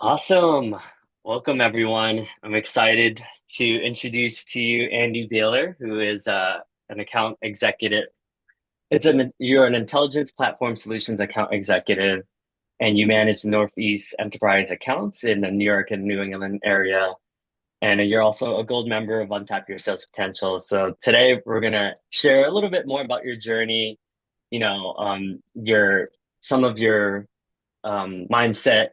Awesome. Welcome, everyone. I'm excited to introduce to you Andy Baylor, who is an account executive. You're an intelligence platform solutions account executive, and you manage Northeast enterprise accounts in the New York and New England area. And you're also a gold member of Untap Your Sales Potential. So today we're gonna share a little bit more about your journey, your some of your mindset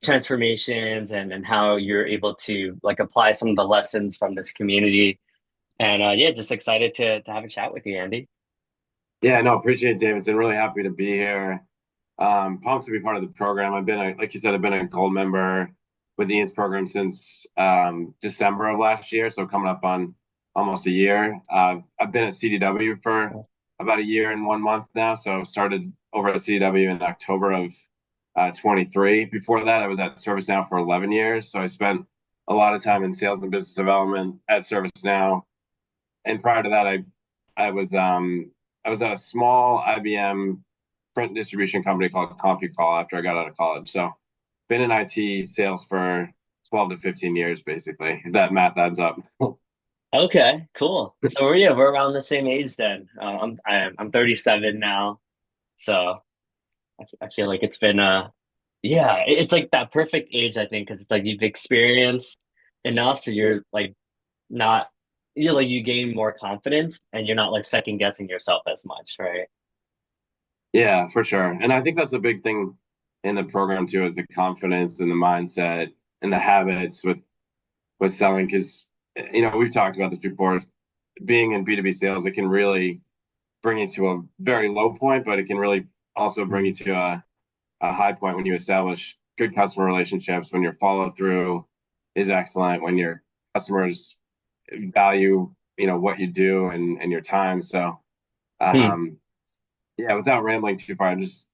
transformations and how you're able to like apply some of the lessons from this community. And yeah, just excited to have a chat with you, Andy. Yeah, no, appreciate it, Davidson. Really happy to be here. Pumped to be part of the program. Like you said, I've been a gold member with the INS program since December of last year, so coming up on almost a year. I've been at CDW for about a year and 1 month now, so started over at CDW in October of 23. Before that, I was at ServiceNow for 11 years, so I spent a lot of time in sales and business development at ServiceNow. And prior to that, I was at a small IBM print distribution company called CompuCall after I got out of college. So been in IT sales for 12 to 15 years, basically, if that math adds up. Okay, cool. So we're around the same age then. I'm 37 now, so I feel like it's been yeah, it's like that perfect age, I think, because it's like you've experienced enough, so not you gain more confidence and you're not like second guessing yourself as much, right? Yeah, for sure. And I think that's a big thing in the program too, is the confidence and the mindset and the habits with selling. Because we've talked about this before. Being in B2B sales, it can really bring you to a very low point, but it can really also bring you to a high point when you establish good customer relationships, when your follow through is excellent, when your customers value, what you do and your time. So, Hmm. um, yeah, without rambling too far, I'm just,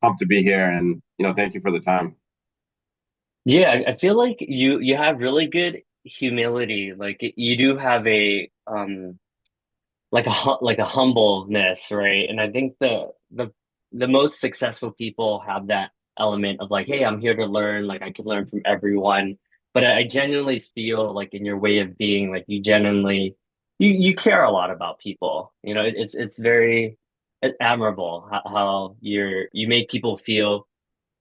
pumped to be here and, thank you for the time. Yeah, I feel like you have really good humility. Like you do have a like a humbleness, right? And I think the most successful people have that element of like, hey, I'm here to learn, like I can learn from everyone. But I genuinely feel like in your way of being, like you genuinely you care a lot about people. It's very admirable how you make people feel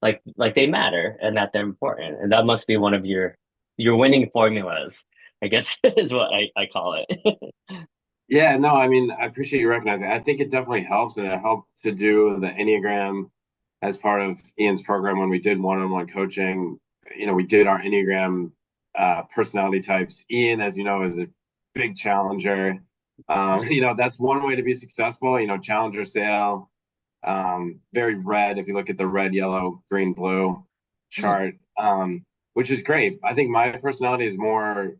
like they matter and that they're important. And that must be one of your winning formulas, I guess is what I call it. Yeah, no, I mean, I appreciate you recognizing. I think it definitely helps, and it helped to do the enneagram as part of Ian's program when we did one-on-one coaching. We did our enneagram personality types. Ian, as you know, is a big challenger. That's one way to be successful. Challenger sale, very red. If you look at the red, yellow, green, blue chart, which is great. I think my personality is more.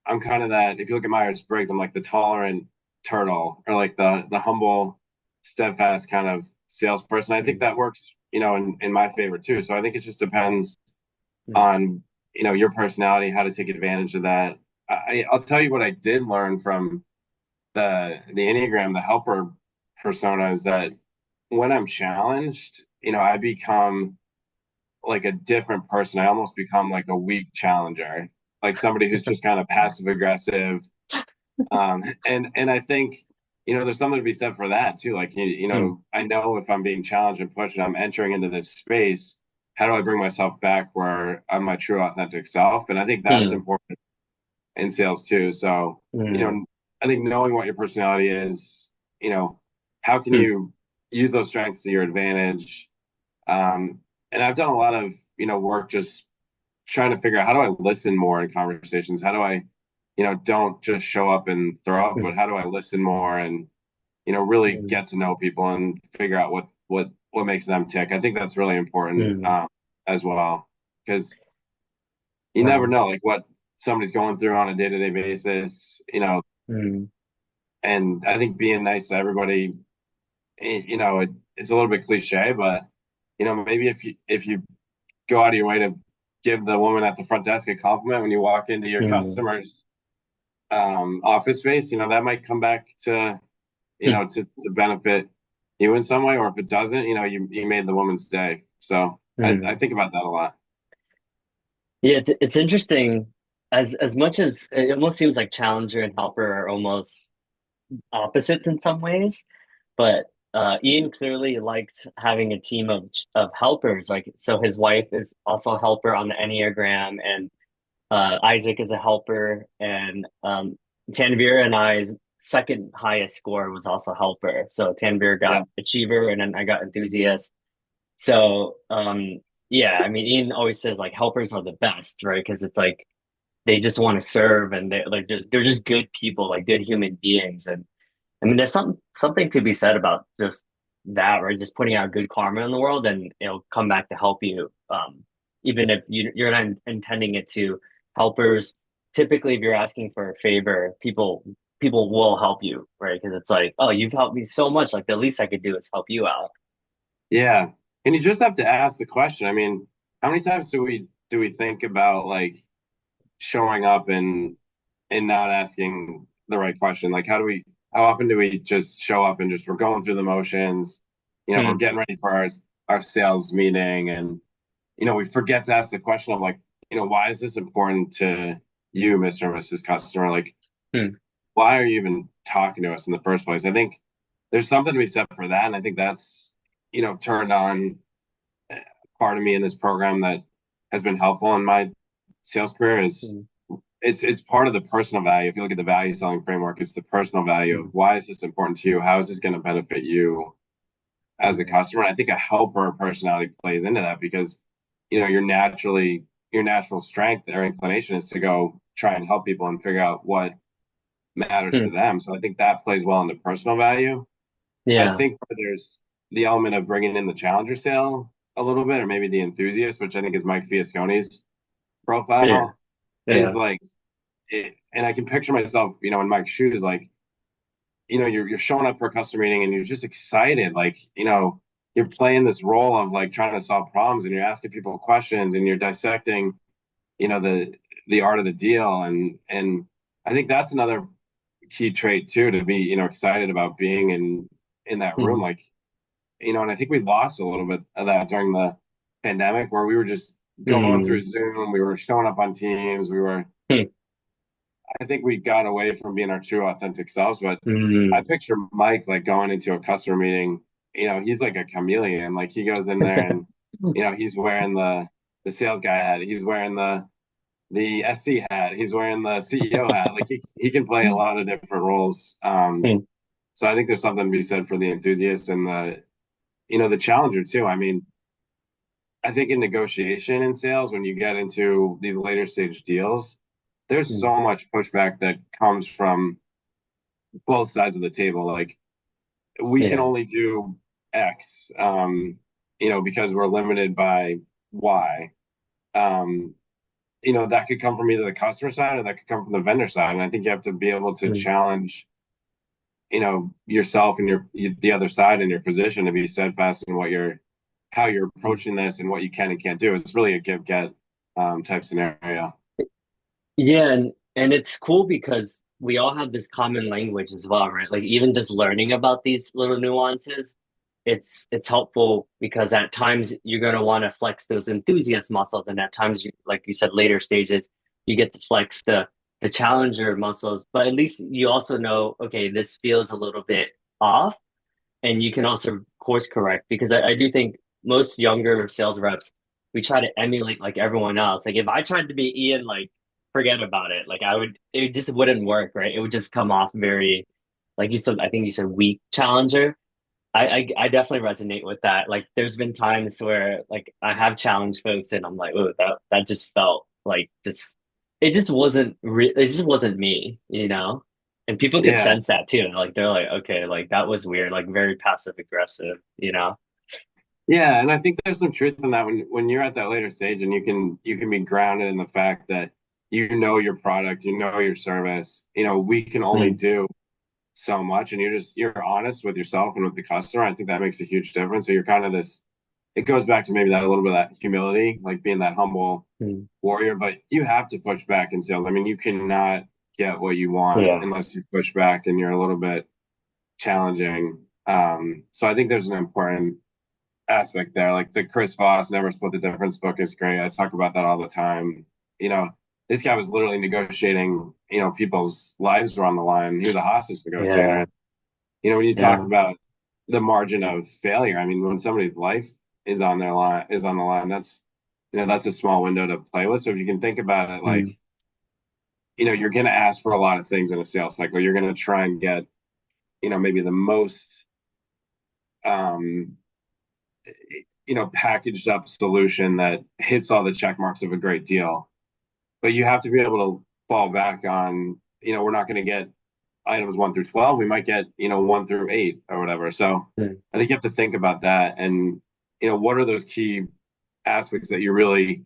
I'm kind of that. If you look at Myers-Briggs, I'm like the tolerant turtle, or like the humble, steadfast kind of salesperson. I think that works, in my favor too. So I think it just depends on your personality, how to take advantage of that. I'll tell you what I did learn from the Enneagram, the helper persona, is that when I'm challenged, I become like a different person. I almost become like a weak challenger, like somebody who's just kind of passive aggressive. And I think, there's something to be said for that too. Like, I know if I'm being challenged and pushed and I'm entering into this space, how do I bring myself back where I'm my true authentic self? And I think that's Hmm. important in sales too. So, Hmm. I think knowing what your personality is, how can Hmm. you use those strengths to your advantage? And I've done a lot of, work just trying to figure out, how do I listen more in conversations? How do I, don't just show up and throw up, Hmm. but how do I listen more and, really Hmm. get to know people and figure out what makes them tick? I think that's really important, Hmm. as well, because you never Right. know like what somebody's going through on a day-to-day basis, Hmm. and I think being nice to everybody, it's a little bit cliche, but maybe if you go out of your way to give the woman at the front desk a compliment when you walk into your Hmm. customer's office space, that might come back to Hmm. to benefit you in some way, or if it doesn't, you made the woman's day. So I Hmm. think about that a lot. Yeah, it's interesting. As much as it almost seems like challenger and helper are almost opposites in some ways, but Ian clearly likes having a team of helpers. Like, so his wife is also a helper on the Enneagram, and Isaac is a helper, and Tanvir and I's second highest score was also helper. So Tanvir got Yeah. achiever, and then I got enthusiast. So yeah, I mean, Ian always says like helpers are the best, right? Because it's like they just want to serve, and they're just good people, like good human beings. And I mean, there's something to be said about just that, right? Just putting out good karma in the world, and it'll come back to help you. Even if you're not intending it to. Helpers, typically, if you're asking for a favor, people will help you, right? Because it's like, oh, you've helped me so much. Like the least I could do is help you out. Yeah. And you just have to ask the question. I mean, how many times do we think about like showing up and not asking the right question? Like how often do we just show up and just we're going through the motions, we're Hmm. getting ready for our sales meeting and we forget to ask the question of like, why is this important to you, Mr. and Mrs. Customer? Like, Hmm. why are you even talking to us in the first place? I think there's something to be said for that. And I think that's, turned on part of me in this program that has been helpful in my sales career is Hmm. it's part of the personal value. If you look at the value selling framework, it's the personal value of Hmm. why is this important to you? How is this going to benefit you as a Hmm. customer? And I think a helper personality plays into that because your natural strength or inclination is to go try and help people and figure out what matters to Hmm. them. So I think that plays well into personal value. I Yeah. think there's the element of bringing in the challenger sale a little bit, or maybe the enthusiast, which I think is Mike Fiascone's Yeah. profile, is Yeah. like, and I can picture myself, in Mike's shoes, like, you're showing up for a customer meeting and you're just excited, like, you're playing this role of like trying to solve problems and you're asking people questions and you're dissecting, you know, the the art of the deal, and I think that's another key trait too to be, excited about being in that room, Hmm. like, and I think we lost a little bit of that during the pandemic where we were just going through Hmm. Zoom, we were showing up on Teams, Hmm. I think we got away from being our true authentic selves. But I Hmm. picture Mike like going into a customer meeting, he's like a chameleon. Like he goes in there and, he's wearing the sales guy hat, he's wearing the SC hat, he's wearing the CEO hat. Like he can play a lot of different roles. Hmm. So I think there's something to be said for the enthusiast and the challenger too. I mean, I think in negotiation in sales, when you get into these later stage deals, there's Hmm. so much pushback that comes from both sides of the table. Like we can Yeah. only do X, because we're limited by Y. Um, that could come from either the customer side or that could come from the vendor side. And I think you have to be able to Hmm. challenge, yourself and the other side in your position to be steadfast in how you're Hmm. approaching this and what you can and can't do. It's really a give get type scenario. Yeah, and it's cool because we all have this common language as well, right? Like even just learning about these little nuances, it's helpful because at times you're gonna want to flex those enthusiast muscles, and at times, like you said, later stages, you get to flex the challenger muscles. But at least you also know, okay, this feels a little bit off, and you can also course correct because I do think most younger sales reps we try to emulate like everyone else. Like if I tried to be Ian, like forget about it. Like it just wouldn't work, right? It would just come off very, like you said. I think you said weak challenger. I definitely resonate with that. Like there's been times where like I have challenged folks and I'm like, oh, that just felt like just it just wasn't it just wasn't me, you know? And people could Yeah. sense that too. Like they're like, okay, like that was weird, like very passive aggressive, you know? Yeah, and I think there's some truth in that when you're at that later stage and you can be grounded in the fact that your product, your service, we can only Mm, do so much and you're honest with yourself and with the customer. I think that makes a huge difference. So you're kind of this it goes back to maybe that a little bit of that humility, like being that humble mm, warrior, but you have to push back in sales. I mean, you cannot get what you want yeah. unless you push back and you're a little bit challenging. So I think there's an important aspect there. Like the Chris Voss Never Split the Difference book is great. I talk about that all the time. this guy was literally negotiating, people's lives were on the line. He was a hostage Yeah. negotiator. When you talk Yeah. about the margin of failure, I mean, when somebody's life is on the line, that's a small window to play with. So if you can think about it, like, Mm. you're going to ask for a lot of things in a sales cycle. You're going to try and get, maybe the most, um, packaged up solution that hits all the check marks of a great deal. But you have to be able to fall back on, we're not going to get items 1 through 12. We might get, 1 through 8 or whatever. So Mm. I think you have to think about that. And, what are those key aspects that you really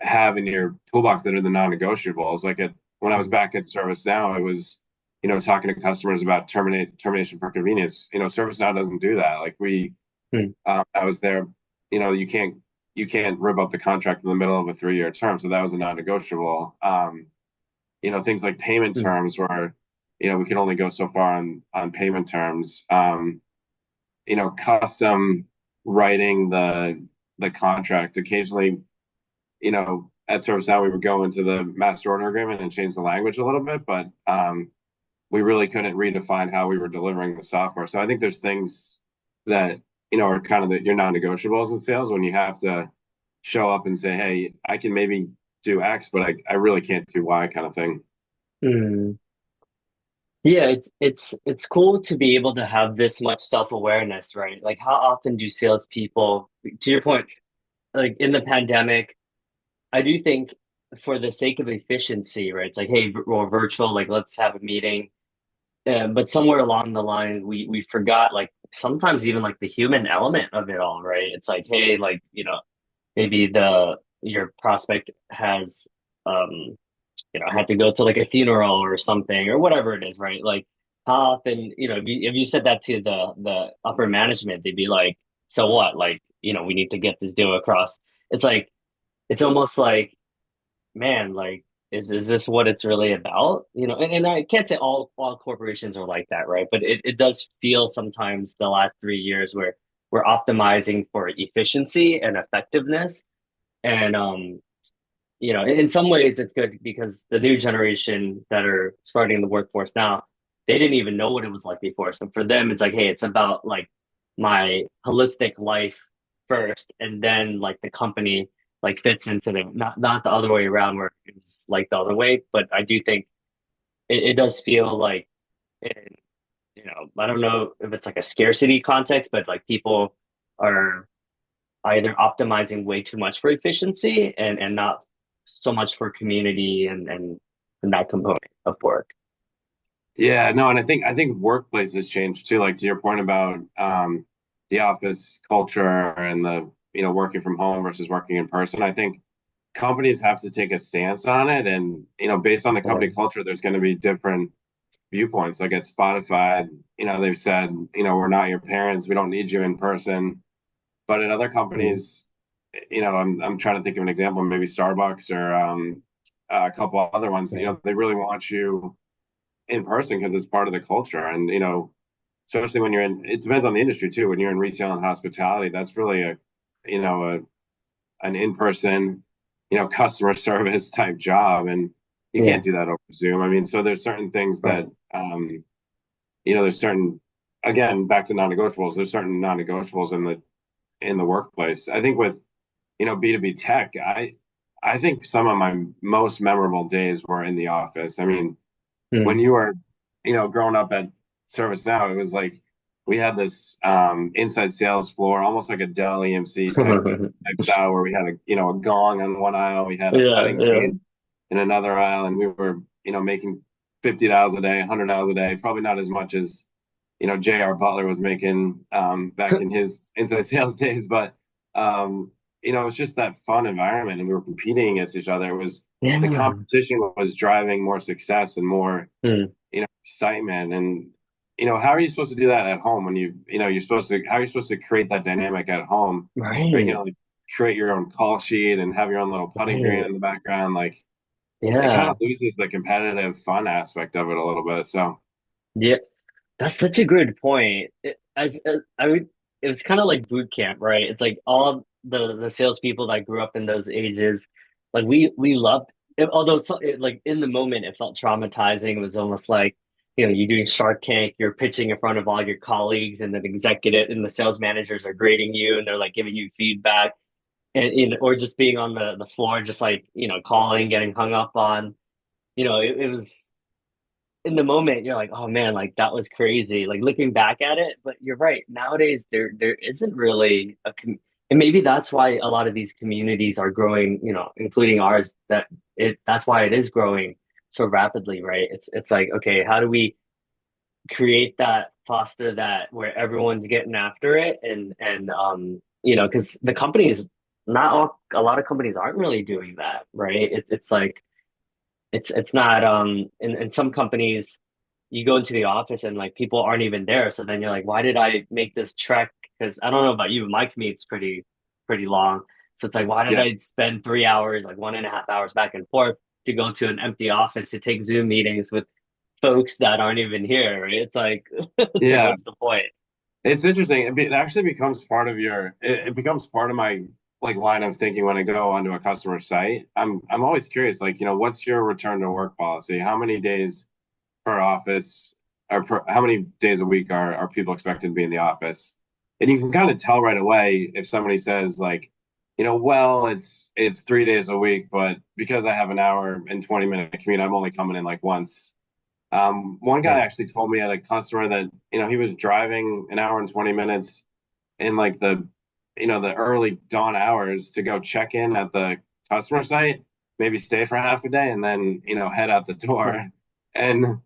have in your toolbox that are the non-negotiables? Like when I was Mm. back at ServiceNow, it was, talking to customers about termination for convenience. ServiceNow doesn't do that. Like Mm. I was there. You can't rip up the contract in the middle of a 3-year term, so that was a non-negotiable. Things like payment Mm. terms where we can only go so far on payment terms. Custom writing the contract. Occasionally, at ServiceNow we would go into the master order agreement and change the language a little bit, but we really couldn't redefine how we were delivering the software. So I think there's things that are kind of your non-negotiables in sales when you have to show up and say, "Hey, I can maybe do X, but I really can't do Y," kind of thing. Mm. Yeah, it's cool to be able to have this much self-awareness, right? Like how often do salespeople, to your point, like in the pandemic, I do think for the sake of efficiency, right? It's like, hey, we're virtual, like let's have a meeting. But somewhere along the line, we forgot like sometimes even like the human element of it all, right? It's like, hey, like, maybe the your prospect has had to go to like a funeral or something or whatever it is, right? Like how often, if you said that to the upper management, they'd be like, so what? Like, we need to get this deal across. It's like it's almost like, man, like is this what it's really about? And I can't say all corporations are like that, right? But it does feel sometimes the last 3 years where we're optimizing for efficiency and effectiveness. And in some ways it's good because the new generation that are starting the workforce now, they didn't even know what it was like before. So for them, it's like, hey, it's about like my holistic life first, and then like the company like fits into them, not the other way around where it was like the other way. But I do think it does feel like, in, I don't know if it's like a scarcity context, but like people are either optimizing way too much for efficiency and not so much for community and that component of work. Yeah, no, and I think workplaces changed too. Like to your point about the office culture and the working from home versus working in person. I think companies have to take a stance on it, and based on the company Um, culture, there's going to be different viewpoints. Like at Spotify, they've said, we're not your parents, we don't need you in person. But at other mm, companies, I'm trying to think of an example, maybe Starbucks or a couple other ones. yeah, They really want you in person because it's part of the culture. And especially when you're in, it depends on the industry too. When you're in retail and hospitality, that's really you know, an in-person, customer service type job, and you yeah, can't do that over Zoom. I mean, so there's certain things right. that, there's certain, again, back to non-negotiables. There's certain non-negotiables in the workplace. I think with B2B tech, I think some of my most memorable days were in the office. I mean, when Mm. you were, growing up at ServiceNow, it was like we had this inside sales floor, almost like a Dell EMC type style, where we had a gong on one aisle, we had a Yeah, cutting yeah. green in another aisle, and we were making $50 a day, $100 a day, probably not as much as J.R. Butler was making back in his inside sales days, but it was just that fun environment, and we were competing against each other. It was the Yeah. competition was driving more success and more Mm. excitement. And how are you supposed to do that at home when you're supposed to how are you supposed to create that dynamic at home where you can Right, only create your own call sheet and have your own little putting green right. in the background? Like it kind Yeah, of loses the competitive fun aspect of it a little bit. So yeah. That's such a good point. It was kind of like boot camp, right? It's like all the salespeople that grew up in those ages, Like we loved it, although like in the moment it felt traumatizing. It was almost like, you're doing Shark Tank, you're pitching in front of all your colleagues, and then executive and the sales managers are grading you, and they're like giving you feedback, and or just being on the floor, just like calling, getting hung up on. It was in the moment you're like, oh man, like that was crazy. Like looking back at it, but you're right. Nowadays there isn't really and maybe that's why a lot of these communities are growing, including ours, that's why it is growing so rapidly, right? It's like, okay, how do we create that, foster that where everyone's getting after it, and because the companies, not all a lot of companies aren't really doing that, right? It's like it's not in some companies you go into the office and like people aren't even there, so then you're like, why did I make this trek? Because I don't know about you, but my commute's pretty long, so it's like, why did Yeah, I spend 3 hours, like 1.5 hours back and forth to go to an empty office to take Zoom meetings with folks that aren't even here, right? It's like it's like, yeah. what's the point? It's interesting. It actually becomes part of it becomes part of my like line of thinking when I go onto a customer site. I'm always curious, like, what's your return to work policy? How many days per office or how many days a week are people expected to be in the office? And you can kind of tell right away if somebody says like, well, it's 3 days a week, but because I have an hour and 20-minute commute, I'm only coming in like once. One guy Yeah. actually told me at a customer that, he was driving an hour and 20 minutes in like the early dawn hours to go check in at the customer site, maybe stay for half a day and then, head out the Hmm. door. And,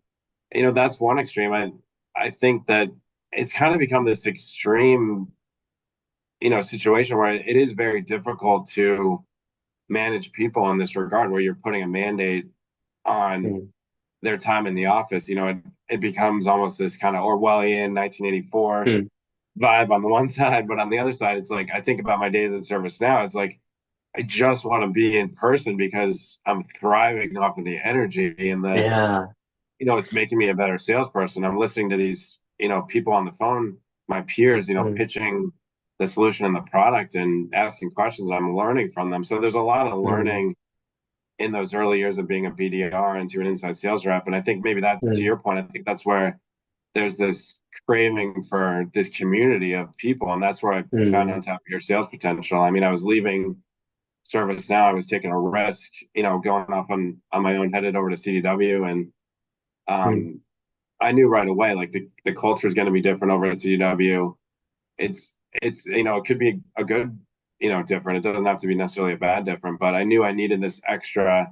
that's one extreme. I think that it's kind of become this extreme, situation where it is very difficult to manage people in this regard, where you're putting a mandate on Hmm. their time in the office. It becomes almost this kind of Orwellian 1984 Hmm. vibe on the one side, but on the other side, it's like I think about my days in service now. It's like I just want to be in person because I'm thriving off of the energy and Yeah. it's making me a better salesperson. I'm listening to these, people on the phone, my peers, Hmm. pitching the solution and the product and asking questions. I'm learning from them. So there's a lot of Hmm. learning in those early years of being a BDR into an inside sales rep. And I think maybe that, to Hmm. your point, I think that's where there's this craving for this community of people. And that's where I found Hmm. Untap your sales potential. I mean, I was leaving service now. I was taking a risk, going off on my own, headed over to CDW. And Hmm. um, I knew right away, like the culture is going to be different over at CDW. It's, it could be a good, different. It doesn't have to be necessarily a bad different, but I knew I needed this extra,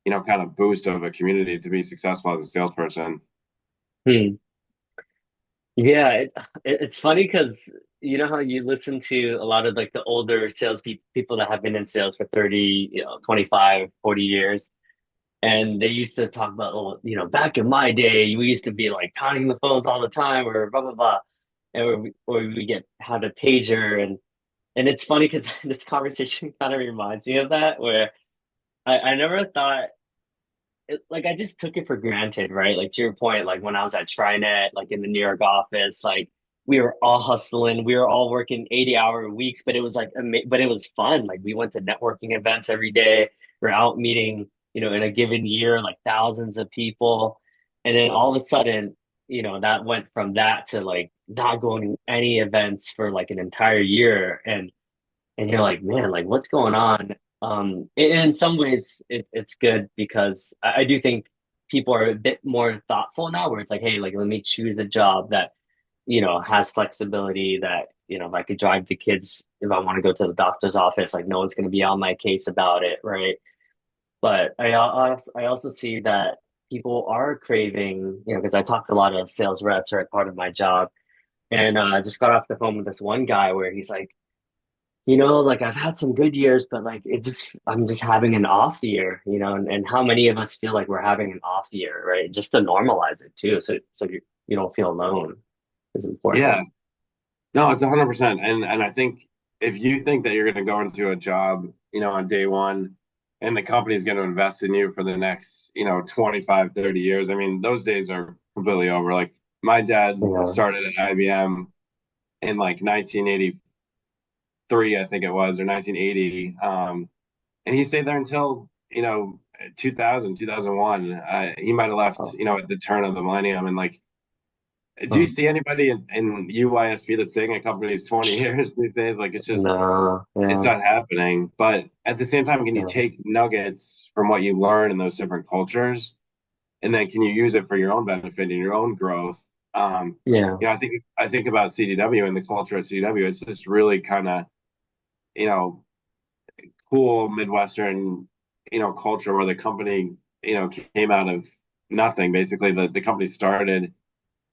kind of boost of a community to be successful as a salesperson. Hmm. Yeah, it's funny because you know how you listen to a lot of like the older sales people that have been in sales for 30, 25, 40 years. And they used to talk about, oh, back in my day, we used to be like counting the phones all the time or blah, blah, blah. And or we get had a pager. And it's funny because this conversation kind of reminds me of that, where I never thought, like I just took it for granted, right? Like to your point, like when I was at TriNet, like in the New York office, like we were all hustling, we were all working 80-hour weeks, but it was like, but it was fun. Like we went to networking events every day. We're out meeting, in a given year, like thousands of people. And then all of a sudden, that went from that to like not going to any events for like an entire year. And you're like, man, like what's going on? In some ways, it's good because I do think people are a bit more thoughtful now, where it's like, hey, like let me choose a job that has flexibility. That if I could drive the kids, if I want to go to the doctor's office, like no one's going to be on my case about it, right? But I also see that people are craving, because I talked to a lot of sales reps, right, part of my job, and I just got off the phone with this one guy where he's like, like I've had some good years, but like I'm just having an off year, and how many of us feel like we're having an off year, right? Just to normalize it too, so you don't feel alone is Yeah, important. no, it's 100%. And I think if you think that you're going to go into a job, on day one, and the company's going to invest in you for the next, 25, 30 years, I mean, those days are completely over. Like my dad Yeah. started at IBM in like 1983, I think it was, or 1980. and he stayed there until 2000, 2001. He might have left Oh, at the turn of the millennium. And like, do you oh, see anybody in UYSP that's staying at companies 20 years these days? Like, no, it's yeah, not happening. But at the same time, can you yeah, take nuggets from what you learn in those different cultures, and then can you use it for your own benefit and your own growth? yeah, I think about CDW and the culture at CDW. It's just really kind of you know cool Midwestern culture where the company came out of nothing. Basically, the company started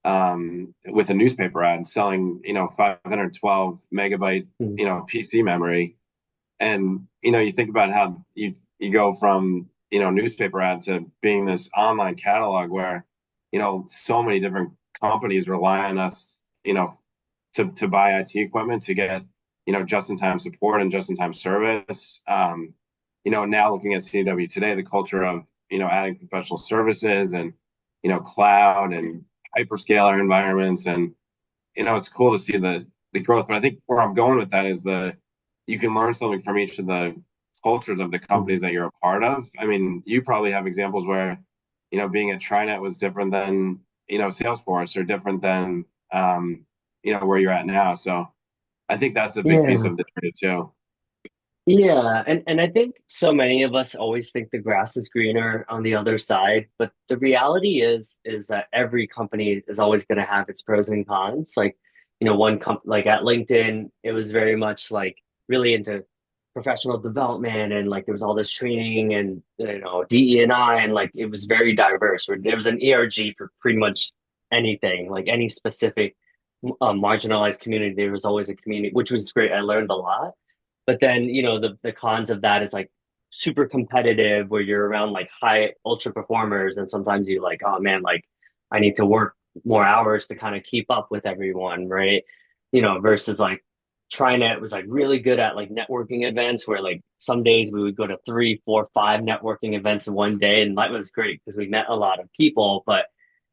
with a newspaper ad selling 512 megabyte mm, PC memory. And you think about how you go from newspaper ad to being this online catalog where so many different companies rely on us to buy IT equipment to get just in time support and just in time service. Now looking at CW today, the culture of adding professional services and cloud and hyperscaler environments, and it's cool to see the growth. But I think where I'm going with that is you can learn something from each of the cultures of the mm. companies that you're a part of. I mean, you probably have examples where being at TriNet was different than Salesforce, or different than where you're at now. So I think that's a big piece Yeah. of the trade too. Yeah, and I think so many of us always think the grass is greener on the other side, but the reality is that every company is always going to have its pros and cons. Like, one like at LinkedIn, it was very much like really into professional development, and like there was all this training and DE&I, and like it was very diverse. Where there was an ERG for pretty much anything, like any specific marginalized community, there was always a community, which was great. I learned a lot. But then, the cons of that is like super competitive where you're around like high ultra performers, and sometimes you like, oh man, like I need to work more hours to kind of keep up with everyone, right? Versus like TriNet was like really good at like networking events where like some days we would go to three, four, five networking events in one day, and that was great because we met a lot of people. But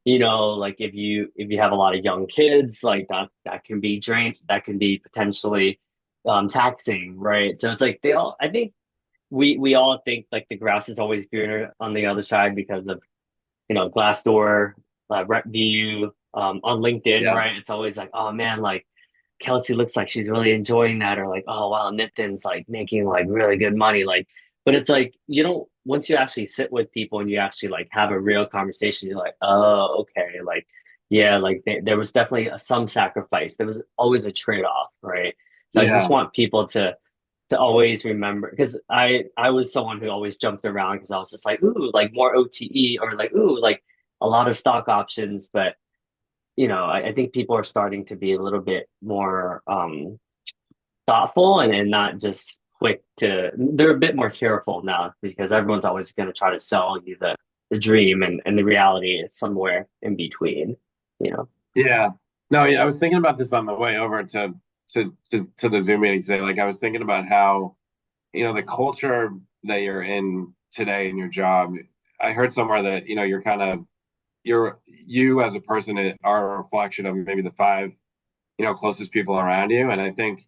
like if you have a lot of young kids, like that can be drained, that can be potentially taxing, right? So it's like I think we all think like the grass is always greener on the other side because of Glassdoor, RepView, on LinkedIn, Yeah, right? It's always like, oh man, like Kelsey looks like she's really enjoying that, or like, oh wow, Nitin's like making like really good money, like. But it's like you don't once you actually sit with people and you actually like have a real conversation, you're like, oh okay, like yeah, like there was definitely some sacrifice. There was always a trade-off, right? So I just yeah, want people to always remember because I was someone who always jumped around because I was just like, ooh, like more OTE, or like ooh, like a lot of stock options. But I think people are starting to be a little bit more thoughtful, and not just quick to. They're a bit more careful now because everyone's always going to try to sell you the dream, and the reality is somewhere in between. You know. yeah. No, yeah, I was thinking about this on the way over to the Zoom meeting today. Like, I was thinking about how the culture that you're in today in your job. I heard somewhere that you as a person are a reflection of maybe the five closest people around you. And I think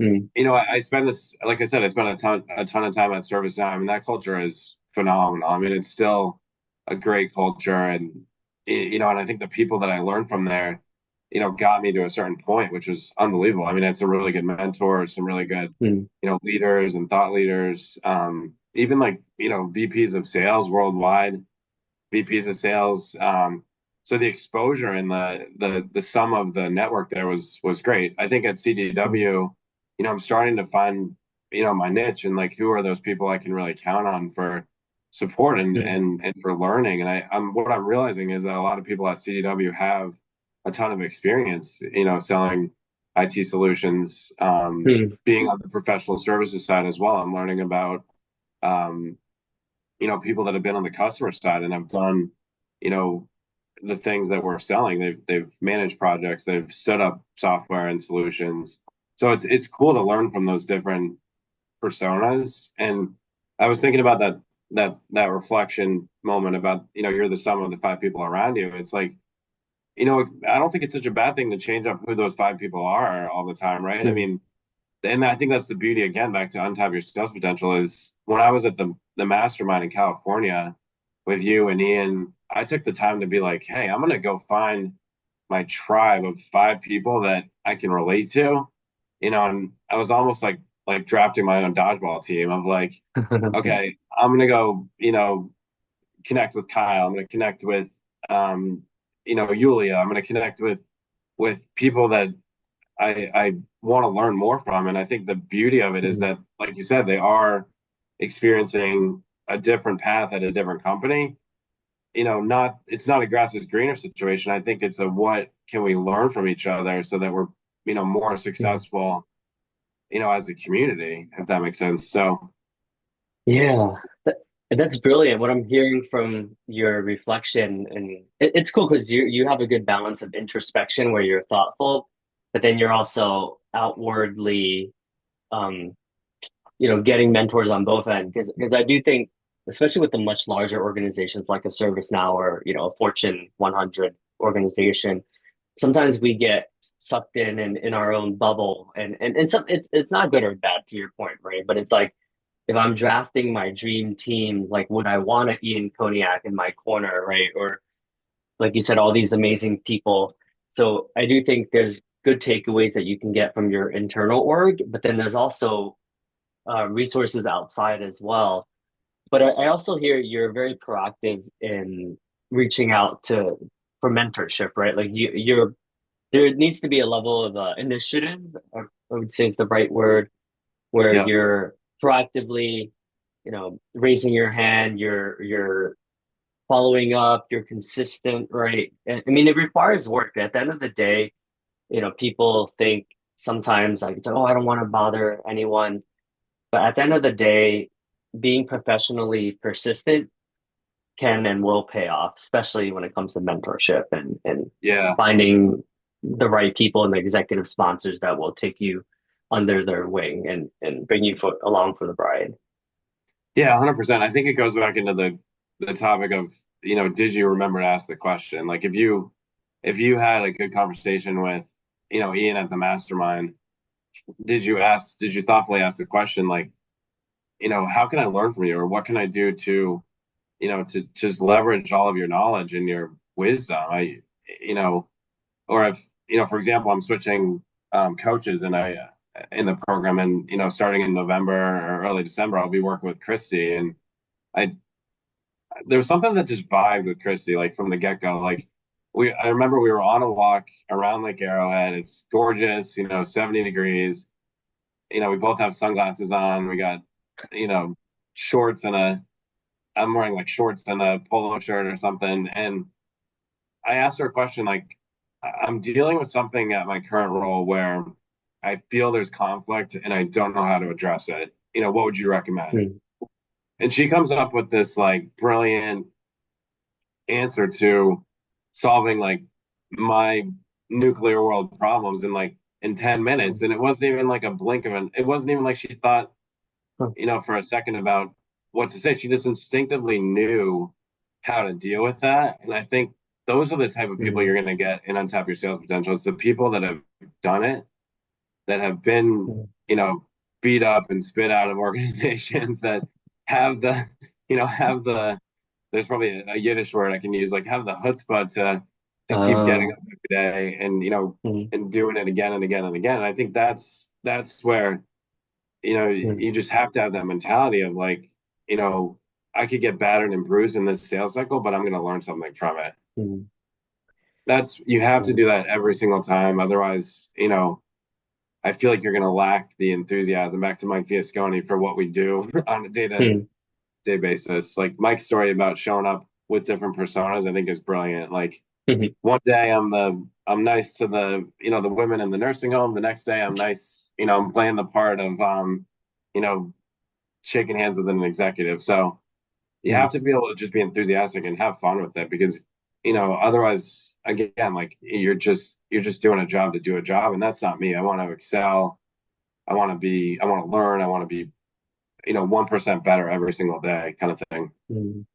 Mm, I spend this, like I said, I spent a ton of time at ServiceNow. I mean, that culture is phenomenal. I mean, it's still a great culture. And and I think the people that I learned from there got me to a certain point, which was unbelievable. I mean, it's a really good mentor, some really good mm, leaders and thought leaders, even like VPs of sales worldwide, VPs of sales. So the exposure and the sum of the network there was great. I think at mm, CDW, I'm starting to find my niche, and like who are those people I can really count on for support and mm, and for learning. And I'm what I'm realizing is that a lot of people at CDW have a ton of experience, selling IT solutions, mm, being on the professional services side as well. I'm learning about um, people that have been on the customer side and have done, you know, the things that we're selling. They've managed projects, they've stood up software and solutions. So it's cool to learn from those different personas. And I was thinking about that reflection moment about, you're the sum of the five people around you. It's like, I don't think it's such a bad thing to change up who those five people are all the time, right? I mm. mean, and I think that's the beauty again, back to untap your sales potential is when I was at the mastermind in California with you and Ian, I took the time to be like, hey, I'm gonna go find my tribe of 5 people that I can relate to, and I was almost like drafting my own dodgeball team of like, okay, I'm gonna go, connect with Kyle, I'm gonna connect with Yulia, I'm gonna connect with people that I want to learn more from. And I think the beauty of it is Mhm. that, like you said, they are experiencing a different path at a different company. Not it's not a grass is greener situation. I think it's a what can we learn from each other so that we're, more Mhm. successful, as a community, if that makes sense. So Yeah, that, that's brilliant. What I'm hearing from your reflection, and it's cool because you have a good balance of introspection where you're thoughtful, but then you're also outwardly, um, getting mentors on both ends. Because I do think, especially with the much larger organizations like a ServiceNow or a Fortune 100 organization, sometimes we get sucked in our own bubble, and some it's not good or bad to your point, right? But it's like if I'm drafting my dream team, like would I want to Ian Cognac in my corner, right? Or like you said, all these amazing people. So I do think there's good takeaways that you can get from your internal org, but then there's also resources outside as well. But I also hear you're very proactive in reaching out to for mentorship, right? Like you're there needs to be a level of initiative, or I would say is the right word, where yeah, you're proactively, raising your hand, you're following up, you're consistent, right? And, I mean, it requires work. At the end of the day, people think sometimes like it's like, oh, I don't want to bother anyone. But at the end of the day, being professionally persistent can and will pay off, especially when it comes to mentorship and yeah, finding the right people and the executive sponsors that will take you under their wing and bring you along for the ride. yeah, 100%. I think it goes back into the topic of, did you remember to ask the question? Like if you had a good conversation with, Ian at the mastermind, did you thoughtfully ask the question like, how can I learn from you, or what can I do to, to just leverage all of your knowledge and your wisdom? You know, or if, for example, I'm switching coaches and in the program, and starting in November or early December, I'll be working with Christy, and I there was something that just vibed with Christy, like from the get go. Like I remember we were on a walk around Lake Arrowhead. It's gorgeous, 70 degrees. We both have sunglasses on. We got, you know, shorts and I'm wearing like shorts and a polo shirt or something. And I asked her a question like, I'm dealing with something at my current role where I feel there's conflict and I don't know how to address it. What would you recommend? Mm. And she comes up with this like brilliant answer to solving like my nuclear world problems in 10 minutes. And it wasn't even like a blink of it wasn't even like she thought, Huh. for a second about what to say. She just instinctively knew how to deal with that. And I think those are the type of people Mm. you're going to get in Untap Your Sales Potential. It's the people that have done it, that have been, Mm. you know, beat up and spit out of organizations that have the, have the, there's probably a Yiddish word I can use, like have the chutzpah to keep getting Oh. up every day and, Mm. and doing it again and again and again. And I think that's where, Mm. you just have to have that mentality of like, I could get battered and bruised in this sales cycle, but I'm going to learn something from it. Mm. You have to Mm. do that every single time. Otherwise, I feel like you're going to lack the enthusiasm, back to Mike Fiasconi, for what we do on a day to Mm. day basis. Like Mike's story about showing up with different personas, I think is brilliant. Like Mm. one day I'm nice to the women in the nursing home. The next day I'm nice, I'm playing the part of you know, shaking hands with an executive. So you Mm. have to be able to just be enthusiastic and have fun with it, because otherwise, again, like you're just doing a job to do a job, and that's not me. I want to excel. I want to learn. I want to be 1% better every single day, kind of thing. Mm.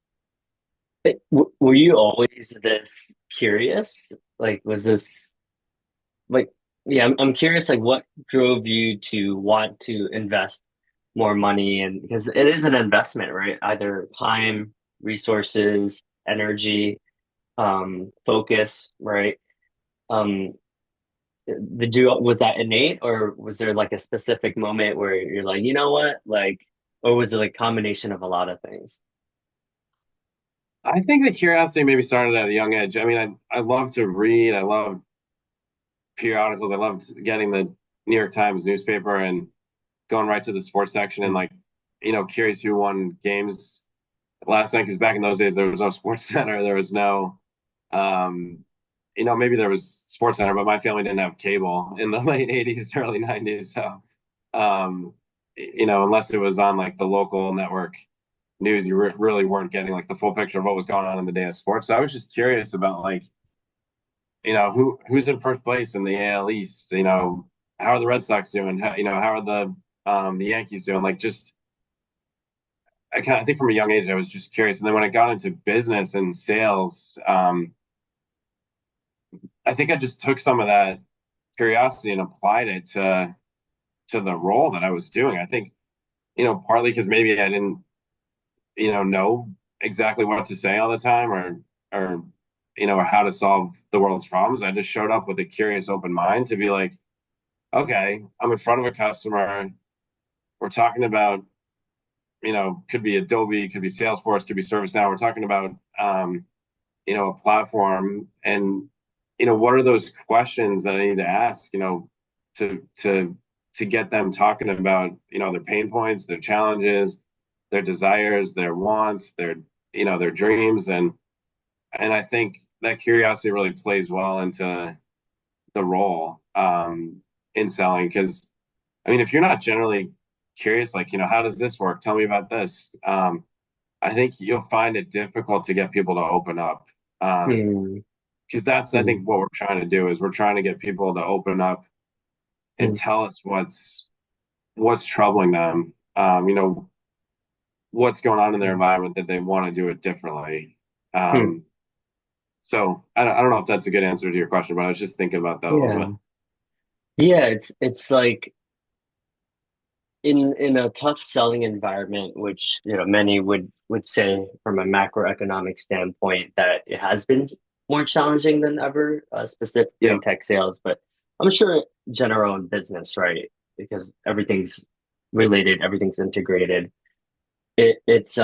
Were you always this curious? Like, was this like? yeah, I'm curious, like what drove you to want to invest more money, and because it is an investment, right? Either time, resources, energy, focus, right? Um, was that innate, or was there like a specific moment where you're like, you know what, like, or was it like a combination of a lot of things? I think the curiosity maybe started at a young age. I mean, I love to read. I love periodicals. I loved getting the New York Times newspaper and going right to the sports section and like, curious who won games last night. Because back in those days, there was no Sports Center. There was no, um, maybe there was Sports Center, but my family didn't have cable in the late '80s, early '90s. So, um, unless it was on like the local network news, you really weren't getting like the full picture of what was going on in the day of sports. So I was just curious about like, who's in first place in the AL East. How are the Red Sox doing? How are the Yankees doing? Like, just I think from a young age I was just curious, and then when I got into business and sales, I think I just took some of that curiosity and applied it to the role that I was doing. I think partly because maybe I didn't know exactly what to say all the time, or or how to solve the world's problems. I just showed up with a curious, open mind to be like, okay, I'm in front of a customer. We're talking about, could be Adobe, could be Salesforce, could be ServiceNow. We're talking about, a platform, and what are those questions that I need to ask, to to get them talking about, their pain points, their challenges, their desires, their wants, their dreams, and I think that curiosity really plays well into the role, in selling. Because I mean, if you're not generally curious, like, how does this work? Tell me about this. I think you'll find it difficult to get people to open up. Hmm. Because that's, I Hmm. think, what we're trying to do is we're trying to get people to open up and Hmm. tell us what's troubling them. What's going on in their environment that they want to do it differently. Hmm. Um, so I don't know if that's a good answer to your question, but I was just thinking about that a little bit. Yeah. Yeah, it's like in a tough selling environment, which many would say from a macroeconomic standpoint that it has been more challenging than ever, specifically Yeah, in tech sales, but I'm sure general in business, right? Because everything's related, everything's integrated. It's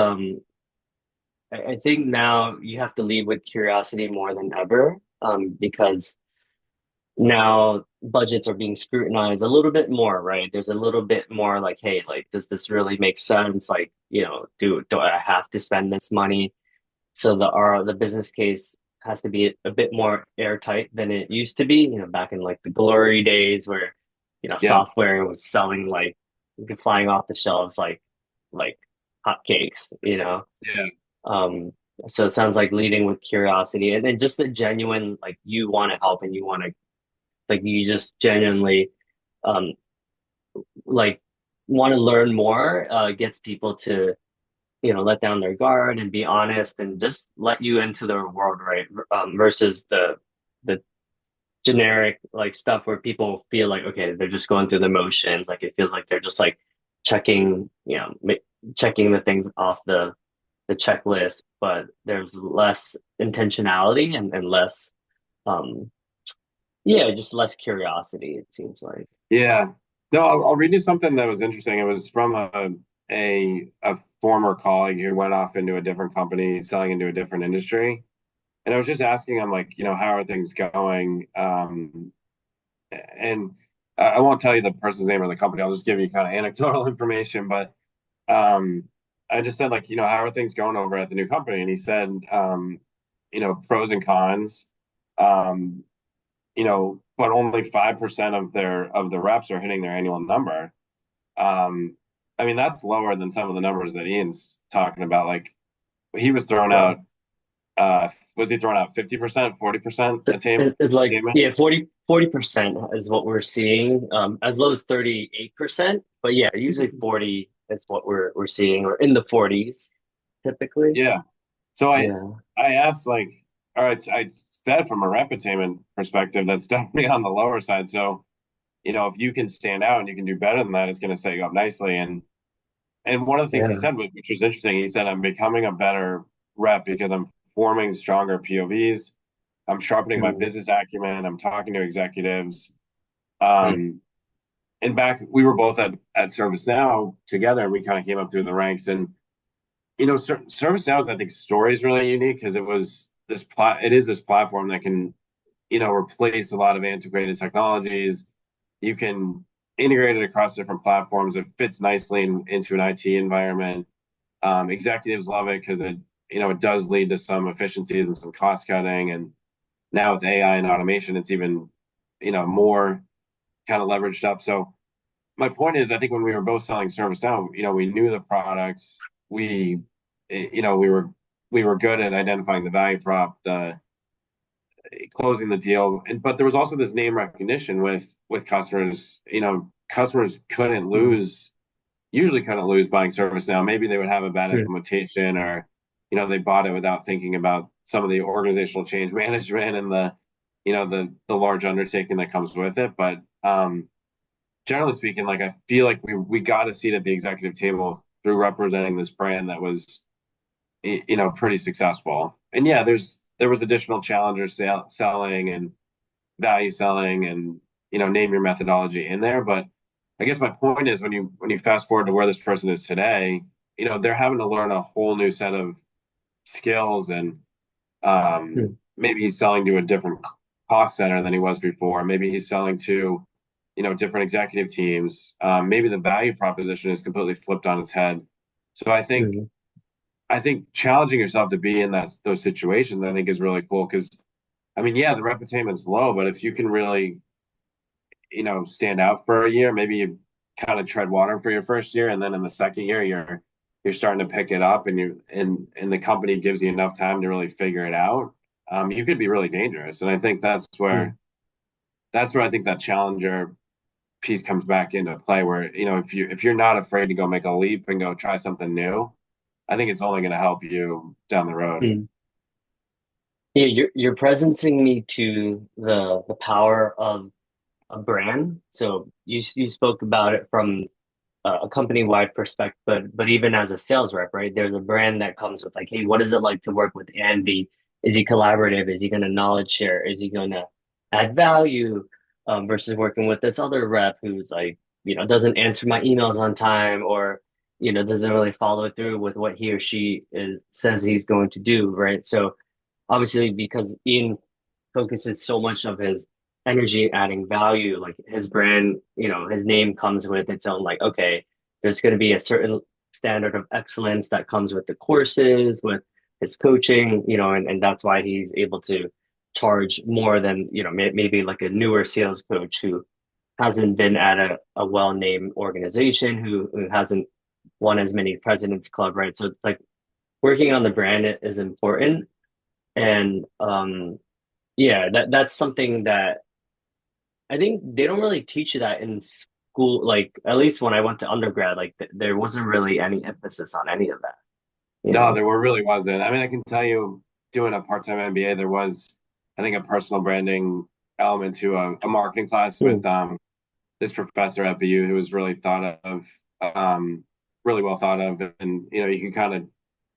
I think now you have to lead with curiosity more than ever, because now budgets are being scrutinized a little bit more, right? There's a little bit more like, hey, like, does this really make sense? Like, do I have to spend this money? So the business case has to be a bit more airtight than it used to be, back in like the glory days where, yeah, software was selling like flying off the shelves like hotcakes, yeah, Um, so it sounds like leading with curiosity and then just the genuine, like you want to help and you want to, like you just genuinely, um, like want to learn more, gets people to, let down their guard and be honest and just let you into their world, right? Versus the generic like stuff where people feel like, okay, they're just going through the motions. Like it feels like they're just like checking, checking the things off the checklist, but there's less intentionality and less, um, yeah, just less curiosity, it seems like. yeah. No, I'll read you something that was interesting. It was from a former colleague who went off into a different company, selling into a different industry. And I was just asking him, like, how are things going? And I won't tell you the person's name or the company. I'll just give you kind of anecdotal information. But um, I just said, like, how are things going over at the new company? And he said, pros and cons. Um, but only 5% of the reps are hitting their annual number. Um, I mean, that's lower than some of the numbers that Ian's talking about. Like, he was throwing out, Wow. was he throwing out 50%, 40% It's like, attainment? yeah, 40% is what we're seeing, as low as 38%. But yeah, usually 40 is what we're seeing, or in the 40s typically. Yeah. So Yeah. I asked, like, all right, I said from a rep attainment perspective, that's definitely on the lower side. So if you can stand out and you can do better than that, it's going to set you up nicely. And one of the things he Yeah. said, which was interesting, he said, I'm becoming a better rep because I'm forming stronger POVs. I'm sharpening my Mm, business acumen. I'm talking to executives. mm, Um, and back, we were both at ServiceNow together, and we kind of came up through the ranks. And ServiceNow's, I think, story is really unique because it is this platform that can, replace a lot of antiquated technologies. You can integrate it across different platforms. It fits nicely into an IT environment. Executives love it because it does lead to some efficiencies and some cost cutting. And now with AI and automation, it's even, more kind of leveraged up. So my point is, I think when we were both selling ServiceNow, we knew the products. We, you know, we were good at identifying the value prop, the closing the deal, but there was also this name recognition with customers. Customers mm, usually couldn't lose buying ServiceNow. Maybe they would have a bad mm, implementation, or they bought it without thinking about some of the organizational change management and the large undertaking that comes with it. But generally speaking, like I feel like we got a seat at the executive table through representing this brand that was pretty successful. And yeah, there was additional challengers selling and value selling and name your methodology in there. But I guess my point is when you fast forward to where this person is today, they're having to learn a whole new set of skills, and mm, maybe he's selling to a different cost center than he was before. Maybe he's selling to different executive teams. Maybe the value proposition is completely flipped on its head. So mm. I think challenging yourself to be in those situations, I think, is really cool because I mean, yeah, the rep attainment's low, but if you can really stand out for a year, maybe you kind of tread water for your first year, and then in the second year you're starting to pick it up, and the company gives you enough time to really figure it out. You could be really dangerous, and I think Mm. that's where I think that challenger piece comes back into play, where if you're not afraid to go make a leap and go try something new, I think it's only going to help you down the road. Mm. Yeah, you're presenting me to the power of a brand. So you spoke about it from a company-wide perspective, but even as a sales rep, right? There's a brand that comes with like, hey, what is it like to work with Andy? Is he collaborative? Is he going to knowledge share? Is he going to add value? Versus working with this other rep who's like, doesn't answer my emails on time, or doesn't really follow through with what he or she says he's going to do, right? So obviously, because Ian focuses so much of his energy adding value, like his brand, his name comes with its own, like, okay, there's going to be a certain standard of excellence that comes with the courses, with his coaching, and that's why he's able to charge more than, maybe like a newer sales coach who hasn't been at a well-named organization, who hasn't won as many President's Club, right? So it's like working on the brand is important. And yeah, that's something that I think they don't really teach you that in school. Like at least when I went to undergrad, like there wasn't really any emphasis on any of that, you No, know? there were really wasn't. I mean, I can tell you, doing a part-time MBA, there was, I think, a personal branding element to a marketing class Hmm. with this professor at BU who was um, really well thought of, and you can kind of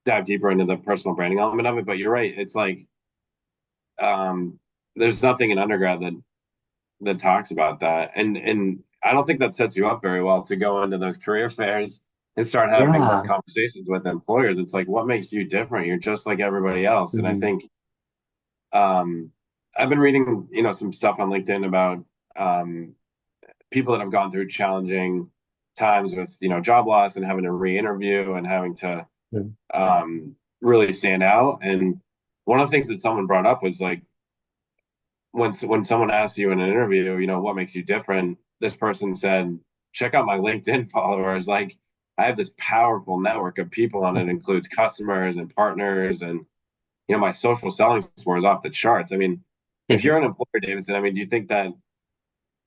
dive deeper into the personal branding element of it. But you're right, it's like um, there's nothing in undergrad that talks about that, and I don't think that sets you up very well to go into those career fairs and start having Yeah. conversations with employers. It's like, what makes you different? You're just like everybody else. And I Mhm. think um, I've been reading, some stuff on LinkedIn about um, people that have gone through challenging times with, job loss and having to re-interview and having to Mhm. really stand out. And one of the things that someone brought up was like, when someone asks you in an interview, what makes you different, this person said, check out my LinkedIn followers. Like, I have this powerful network of people, and it includes customers and partners, and my social selling score is off the charts. I mean, if you're an employer, Davidson, I mean, do you think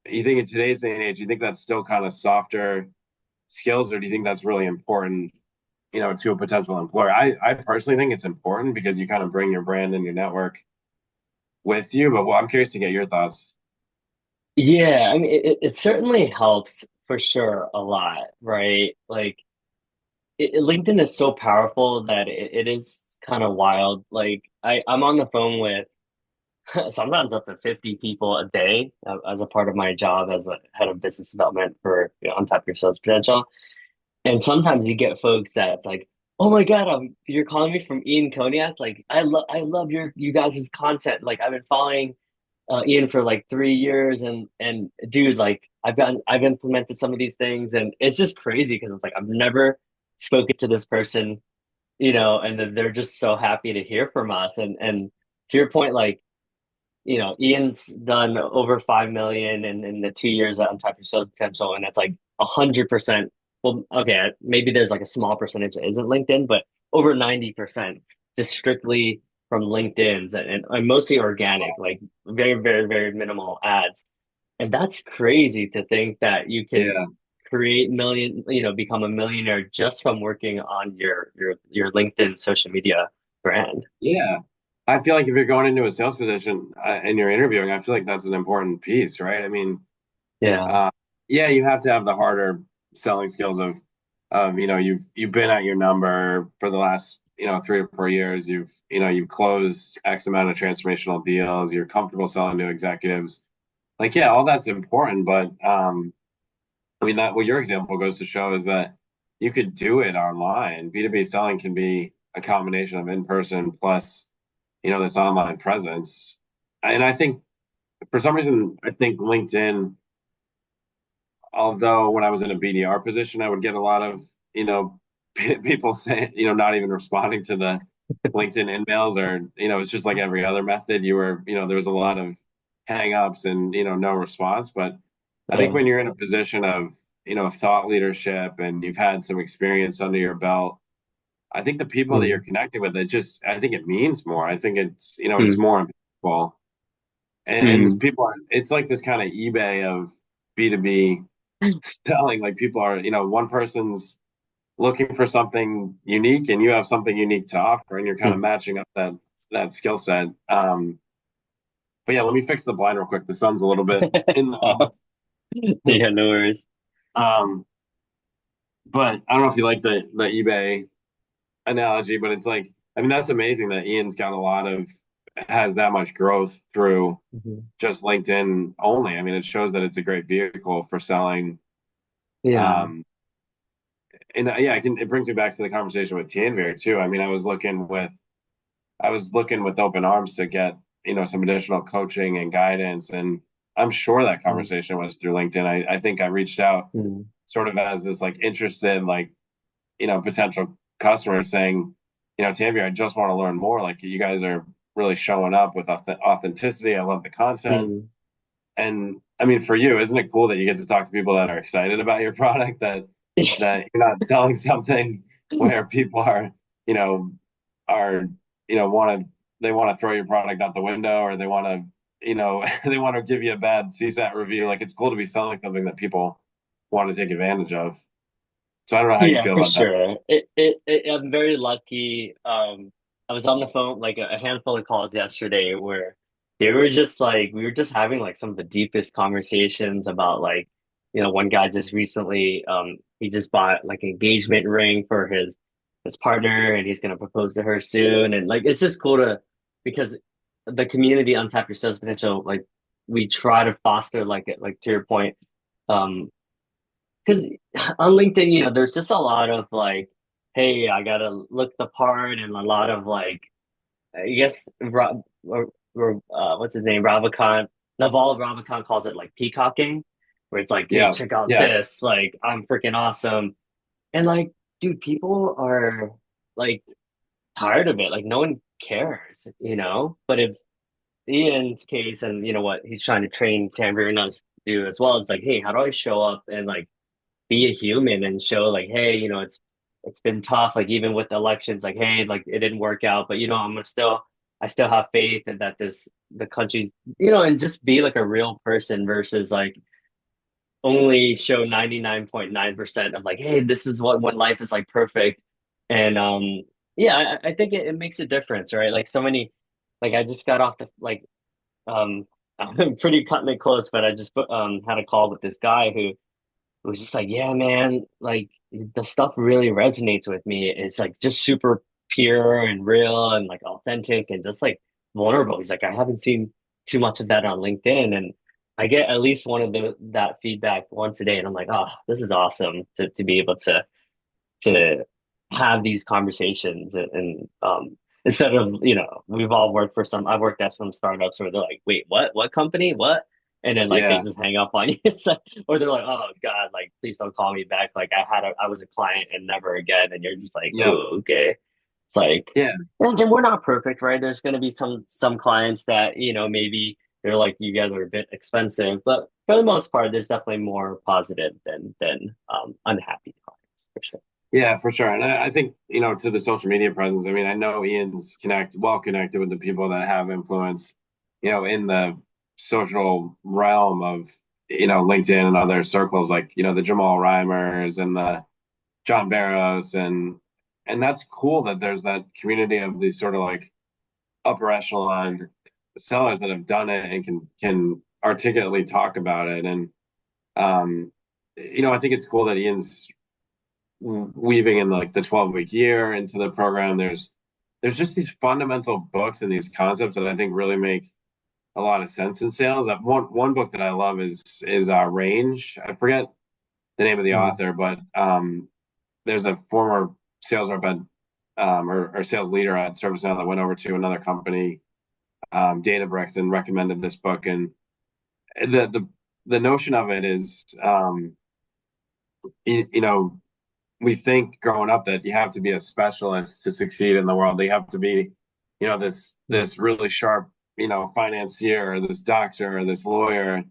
in today's day and age, do you think that's still kind of softer skills, or do you think that's really important, to a potential employer? I personally think it's important because you kind of bring your brand and your network with you. But well, I'm curious to get your thoughts. Yeah, I mean, it certainly helps for sure a lot, right? Like, LinkedIn is so powerful that it is kind of wild. Like, I'm on the phone with sometimes up to 50 people a day as a part of my job as a head of business development for, Untap Your Sales Potential. And sometimes you get folks that's like, "Oh my God, you're calling me from Ian Cognac? Like, I love you guys' content. Like, I've been following Ian for like 3 years, and dude, like, I've implemented some of these things, and it's just crazy because it's like I've never spoken to this person, and then they're just so happy to hear from us. And to your point, like, Ian's done over 5 million in the 2 years on Top Your Sales Potential, and that's like 100%. Well, okay, maybe there's like a small percentage that isn't LinkedIn, but over 90% just strictly from LinkedIn's, and mostly organic, like very, very, very minimal ads. And that's crazy to think that you can Yeah. create become a millionaire just from working on your LinkedIn social media brand. Yeah. I feel like if you're going into a sales position and you're interviewing, I feel like that's an important piece, right? I mean, Yeah. uh, yeah, you have to have the harder selling skills of you've been at your number for the last 3 or 4 years. You've closed X amount of transformational deals. You're comfortable selling to executives. Like, yeah, all that's important, but I mean that what your example goes to show is that you could do it online. B2B selling can be a combination of in person plus this online presence. And I think for some reason, I think LinkedIn, although when I was in a BDR position, I would get a lot of, people saying, not even responding to the LinkedIn emails or, it's just like every other method. There was a lot of hang-ups and, no response. But I think Yeah. when you're in a position of, thought leadership and you've had some experience under your belt, I think the people that you're Mm. connecting with, I think it means more. I think it's Mm. more impactful. And Mm. people are, it's like this kind of eBay of B2B selling. Like people are, one person's looking for something unique and you have something unique to offer and you're kind of Mm. matching up that skill set. But yeah, let me fix the blind real quick. The sun's a little bit in the Oh, house. yeah, no worries. um, but I don't know if you like the eBay analogy, but it's like, I mean, that's amazing that Ian's got a lot of has that much growth through Mhm. just LinkedIn only. I mean, it shows that it's a great vehicle for selling. Yeah. Um, and yeah, it brings me back to the conversation with Tanvir too. I mean, I was looking with open arms to get, some additional coaching and guidance. And I'm sure that Mm. conversation was through LinkedIn. I think I reached out Mm. sort of as this like interested, like, potential customer saying, Tanvir, I just want to learn more. Like you guys are really showing up with authenticity. I love the content. Mm. And I mean, for you, isn't it cool that you get to talk to people that are excited about your product, that you're not selling something where people are, you know, are, want to, they want to throw your product out the window or they want to, they want to give you a bad CSAT review. Like it's cool to be selling something that people want to take advantage of. So I don't know how you Yeah, feel for about that. sure. I'm very lucky. I was on the phone like a handful of calls yesterday where they were just like we were just having like some of the deepest conversations about like, one guy just recently he just bought like an engagement ring for his partner and he's gonna propose to her soon. And like it's just cool to because the community on Tap Your Sales Potential, like we try to foster like to your point. Um, because on LinkedIn, there's just a lot of like, hey, I gotta look the part, and a lot of like, I guess, what's his name? Naval Ravikant calls it like peacocking, where it's like, hey, Yeah. check out Yeah. this, like, I'm freaking awesome. And like, dude, people are like tired of it. Like, no one cares. But if Ian's case and what he's trying to train Tambourine us to do as well, it's like, hey, how do I show up and like, be a human and show like, hey, it's been tough. Like even with elections, like, hey, like it didn't work out, but I still have faith and that the country, and just be like a real person versus like only show 99.9% of like, hey, this is what when life is like perfect. And yeah, I think it makes a difference, right? Like so many, like I just got off the like I'm pretty cutting it close, but I just had a call with this guy who was just like, yeah, man, like the stuff really resonates with me. It's like just super pure and real and like authentic and just like vulnerable. He's like, I haven't seen too much of that on LinkedIn, and I get at least one of the that feedback once a day, and I'm like, oh, this is awesome to be able to have these conversations and instead of we've all worked for some I've worked at some startups where they're like, wait, what company, what, and then like they Yeah, just hang up on you. It's like, or they're like, oh god, like please don't call me back, like I was a client and never again, and you're just like, yep, oh, okay. It's like, yeah, and we're not perfect, right? There's going to be some clients that maybe they're like, you guys are a bit expensive, but for the most part there's definitely more positive than unhappy clients for sure. yeah, for sure. And I think, to the social media presence, I mean, I know Ian's well connected with the people that have influence, in the social realm of, LinkedIn and other circles like, the Jamal Reimers and the John Barrows, and that's cool that there's that community of these sort of like upper echelon sellers that have done it and can articulately talk about it. And um, I think it's cool that Ian's weaving in like the 12-week year into the program. There's just these fundamental books and these concepts that I think really make a lot of sense in sales. One book that I love is Range. I forget the name of the Mm. author, but there's a former sales rep at or sales leader at ServiceNow that went over to another company, Databricks, and recommended this book. And the notion of it is, you know, we think growing up that you have to be a specialist to succeed in the world. They have to be, this really sharp, financier, or this doctor, or this lawyer,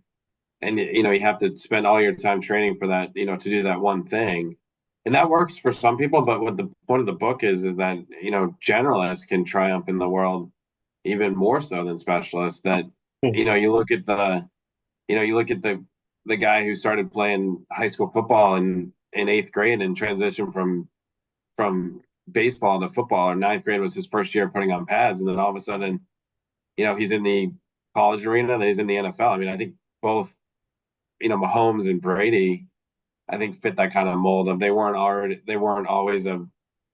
and you have to spend all your time training for that, to do that one thing. And that works for some people, but what the point of the book is that, generalists can triumph in the world even more so than specialists. That, Mm. you look at the guy who started playing high school football in eighth grade and transitioned from baseball to football, or ninth grade was his first year putting on pads, and then all of a sudden, he's in the college arena, then he's in the NFL. I mean, I think both, Mahomes and Brady, I think fit that kind of mold of they weren't always a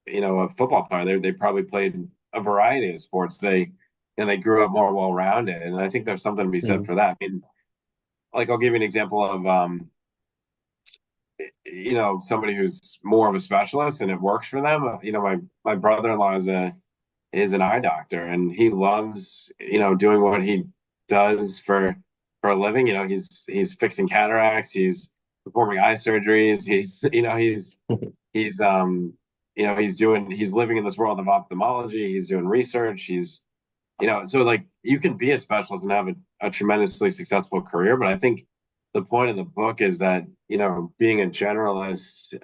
football player. They probably played a variety of sports. They grew up more well rounded, and I think there's something to be said Mm. for that. I mean, like I'll give you an example of somebody who's more of a specialist and it works for them. My brother-in-law is an eye doctor, and he loves doing what he does for a living. He's fixing cataracts, he's performing eye surgeries, he's he's living in this world of ophthalmology. He's doing research. So like you can be a specialist and have a tremendously successful career. But I think the point of the book is that, being a generalist,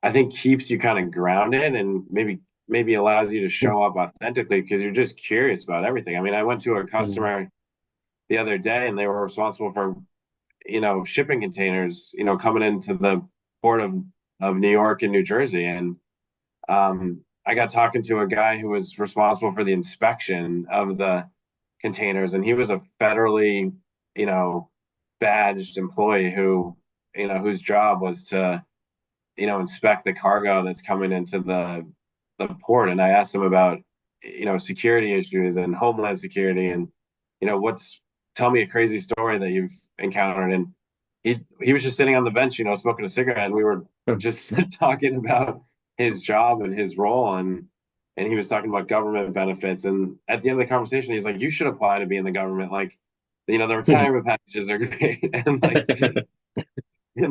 I think keeps you kind of grounded and maybe allows you to show up authentically because you're just curious about everything. I mean, I went to a Mm. customer the other day and they were responsible for, shipping containers, coming into the port of New York and New Jersey. And I got talking to a guy who was responsible for the inspection of the containers, and he was a federally, you know, badged employee whose job was to, inspect the cargo that's coming into the port. And I asked him about, security issues and homeland security, and what's tell me a crazy story that you've encountered. And he was just sitting on the bench, smoking a cigarette, and we were Mm. just talking about his job and his role, and he was talking about government benefits. And at the end of the conversation, he's like, "You should apply to be in the government. Like, the retirement packages are great." And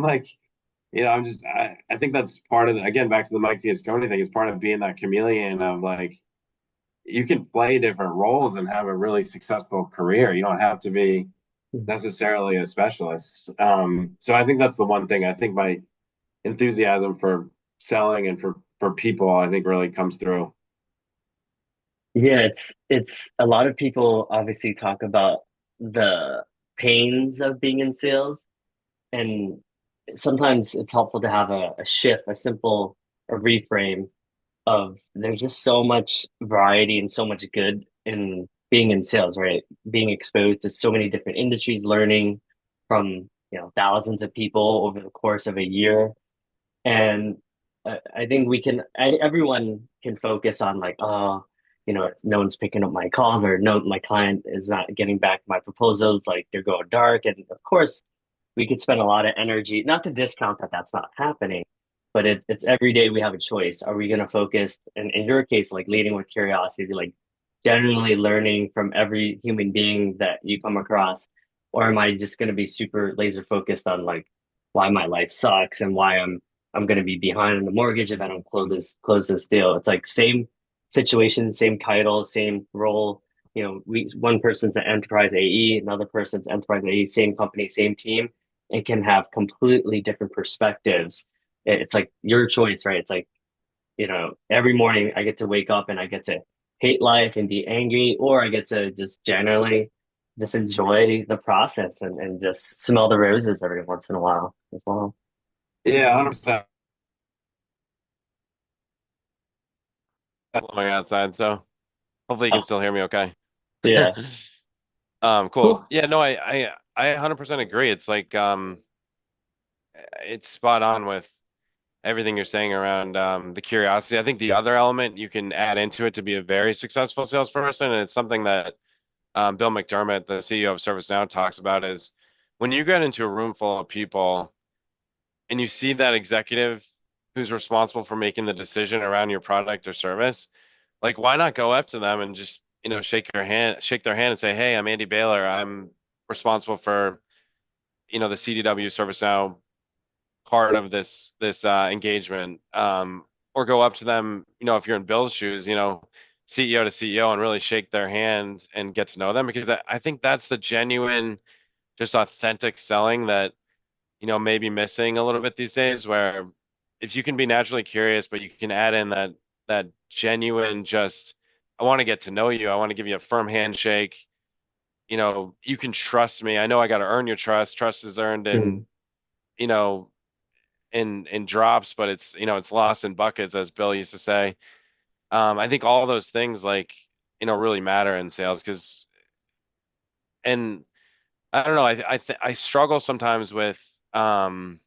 like, I think that's part of again, back to the Mike Fiascone thing, is part of being that chameleon of like, you can play different roles and have a really successful career. You don't have to be necessarily a specialist. So I think that's the one thing. I think my enthusiasm for selling and for people, I think, really comes through. Yeah, it's a lot of people obviously talk about the pains of being in sales, and sometimes it's helpful to have a shift, a reframe of there's just so much variety and so much good in being in sales, right? Being exposed to so many different industries, learning from, thousands of people over the course of a year. And I think everyone can focus on like, oh, no one's picking up my calls, or no, my client is not getting back my proposals, like they're going dark. And of course, we could spend a lot of energy, not to discount that that's not happening, but it's every day we have a choice. Are we going to focus, and in your case, like leading with curiosity, like genuinely learning from every human being that you come across, or am I just going to be super laser focused on like why my life sucks and why I'm going to be behind on the mortgage if I don't close this deal? It's like same situation, same title, same role. One person's an enterprise AE, another person's enterprise AE, same company, same team, and can have completely different perspectives. It's like your choice, right? It's like, every morning I get to wake up and I get to hate life and be angry, or I get to just generally just enjoy the process and just smell the roses every once in a while as well. Yeah, 100%. Blowing outside, so hopefully you can Oh, still hear me okay. yeah. Cool. Cool. Yeah, no, I 100% agree. It's like it's spot on with everything you're saying around the curiosity. I think the other element you can add into it to be a very successful salesperson, and it's something that Bill McDermott, the CEO of ServiceNow, talks about is when you get into a room full of people and you see that executive who's responsible for making the decision around your product or service, like why not go up to them and just, shake their hand and say, "Hey, I'm Andy Baylor. I'm responsible for, the CDW ServiceNow part of this engagement." Or go up to them, if you're in Bill's shoes, CEO to CEO, and really shake their hand and get to know them, because I think that's the genuine, just authentic selling that, may be missing a little bit these days, where if you can be naturally curious, but you can add in that genuine, just, I want to get to know you. I want to give you a firm handshake. You can trust me. I know I got to earn your trust. Trust is earned Mm, you know, in drops, but it's lost in buckets, as Bill used to say. I think all those things, like, really matter in sales, and I don't know, I struggle sometimes with um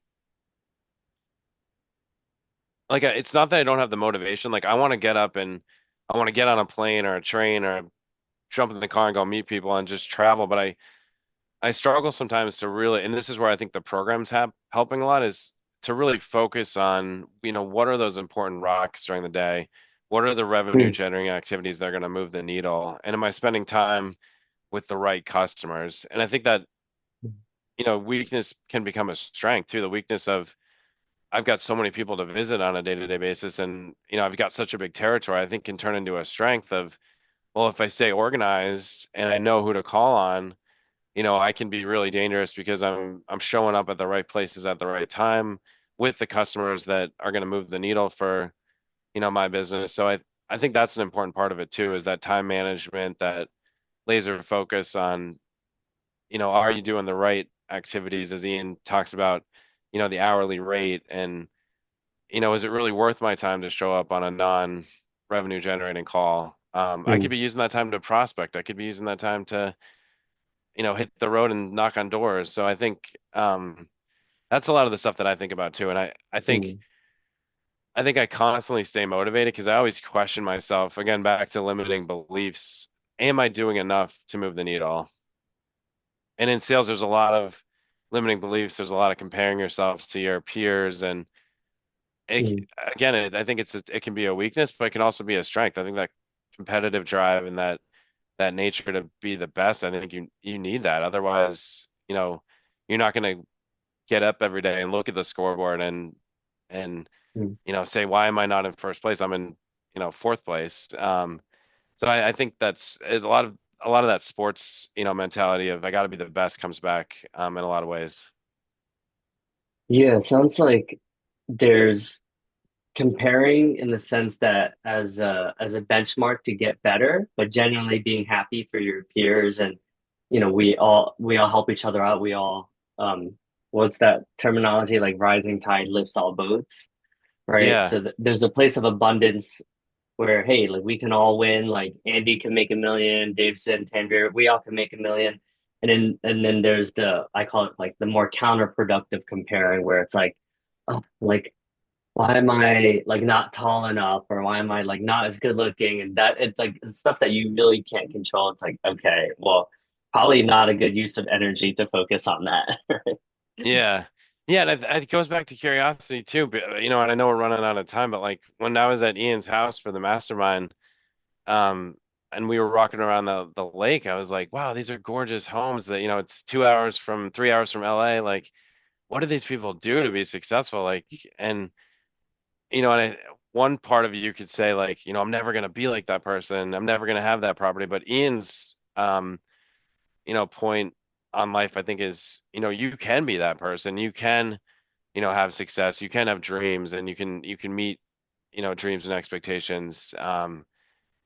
like it's not that I don't have the motivation. Like I want to get up and I want to get on a plane or a train or jump in the car and go meet people and just travel, but I struggle sometimes to really, and this is where I think the programs have helping a lot, is to really focus on, what are those important rocks during the day? What are the revenue mm, generating activities that are going to move the needle? And am I spending time with the right customers? And I think that, weakness can become a strength too. The weakness of, I've got so many people to visit on a day-to-day basis, and, I've got such a big territory, I think can turn into a strength of, well, if I stay organized and I know who to call on, I can be really dangerous because I'm showing up at the right places at the right time with the customers that are going to move the needle for, my business. So I think that's an important part of it too, is that time management, that laser focus on, are you doing the right activities, as Ian talks about, the hourly rate, and, is it really worth my time to show up on a non-revenue generating call? I could mm. be using that time to prospect. I could be using that time to, hit the road and knock on doors. So I think that's a lot of the stuff that I think about too. And Mm. I think I constantly stay motivated because I always question myself, again, back to limiting beliefs. Am I doing enough to move the needle? And in sales, there's a lot of limiting beliefs. There's a lot of comparing yourself to your peers, and Mm. again, I think it can be a weakness, but it can also be a strength. I think that competitive drive and that nature to be the best, I think you need that. Otherwise, you're not going to get up every day and look at the scoreboard and Mm. say, why am I not in first place? I'm in, fourth place. So I think that's is a lot of that sports, mentality of I got to be the best comes back in a lot of ways. Yeah, it sounds like there's comparing in the sense that as a benchmark to get better, but genuinely being happy for your peers, and we all help each other out. We all what's that terminology, like rising tide lifts all boats, right? Yeah, So there's a place of abundance where hey, like we can all win. Like Andy can make 1 million, Davidson, Tanvir, we all can make 1 million. And then there's the I call it like the more counterproductive comparing where it's like, oh, like why am I like not tall enough or why am I like not as good looking and that it's like it's stuff that you really can't control. It's like, okay, well, probably not a good use of energy to focus on that. Yeah. Yeah, and it goes back to curiosity too. But, and I know we're running out of time, but like when I was at Ian's house for the mastermind, um, and we were walking around the lake, I was like, wow, these are gorgeous homes that, it's 3 hours from LA. Like, what do these people do to be successful? Like, and one part of you could say like, I'm never gonna be like that person. I'm never gonna have that property. But Ian's point on life, I think is, you can be that person. You can, have success. You can have dreams and you can meet, dreams and expectations.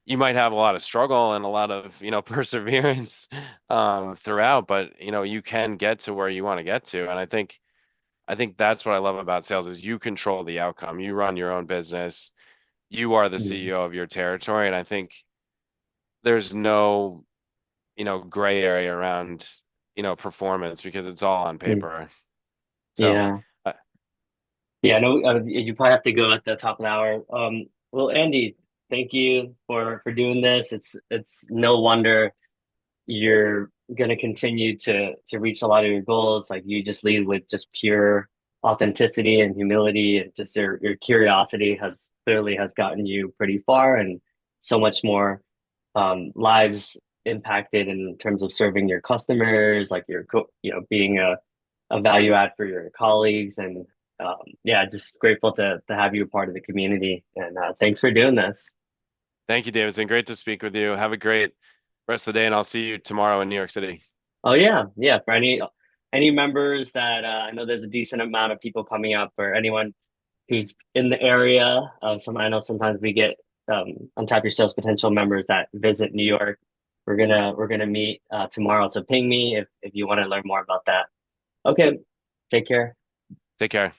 You might have a lot of struggle and a lot of, perseverance throughout, but you can get to where you want to get to. And I think that's what I love about sales is you control the outcome. You run your own business. You are the Mm, CEO of your territory. And I think there's no, gray area around, performance because it's all on mm. paper. So, Yeah. uh, Yeah, no, you probably have to go at the top of the hour. Well, Andy, thank you for doing this. It's no wonder you're going to continue to reach a lot of your goals. Like you just lead with just pure authenticity and humility, and just your curiosity has clearly has gotten you pretty far, and so much more lives impacted in terms of serving your customers, like being a value add for your colleagues, and yeah, just grateful to have you a part of the community. And thanks for doing this. thank you, David. It's been great to speak with you. Have a great rest of the day, and I'll see you tomorrow in New York City. Oh yeah, yeah. For any members that I know there's a decent amount of people coming up, or anyone who's in the area. I know sometimes we get Untap Your Sales Potential members that visit New York. We're gonna meet tomorrow. So ping me if you want to learn more about that. Okay, take care. Take care.